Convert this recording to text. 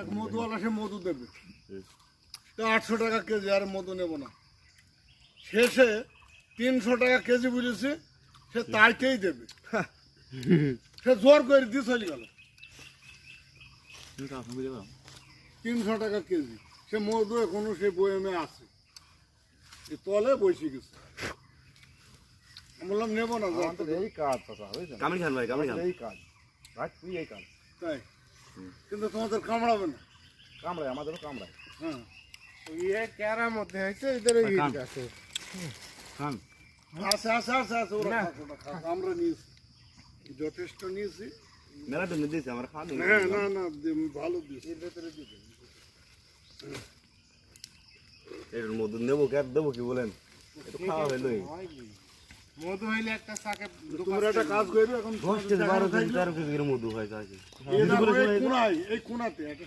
এক মধুওয়ালা সে মধু দেবে, তো 800 টাকা কেজি, আর মধু নেব না। শেষে 300 টাকা কেজি বলেছে, সে তাইতেই দেবে। সে জোর করে দিয়ে চলে গেল। 300 টাকা কেজি, সে মধু এখনো সে বয়ামে আছে, তলে বসে গেছে। বললাম নেবো না। এই কাজ কামড়ি খান ভাই, কামড়ি খান, এই কাজ ভাই, তুই এই কাজ তাই, কিন্তু তোমাদের কামড়াবে না। কামড়ায়, আমাদেরও কামড়ায়। হ্যাঁ, ইয়ে ক্যারার মধ্যে হয়েছে, এদের ইট আছে। খান আছে আছে আছে আছে, ওরা খাক, ওরা খাক। আমরা নিয়েছি, যথেষ্ট নিয়েছি। মেলা তো দিয়েছে আমরা খান। হ্যাঁ, না না, ভালো দিয়েছি। এর মধু নেবো কি আর দেবো কি বলেন, একটু খাওয়া হইলোই। মধু হইলে একটা শাকে তোমরা একটা কাজ করবে এখন, 10 কেজি 12 কেজি 13 কেজি মধু হয়। এই কোনায়, এই কোনাতে একটা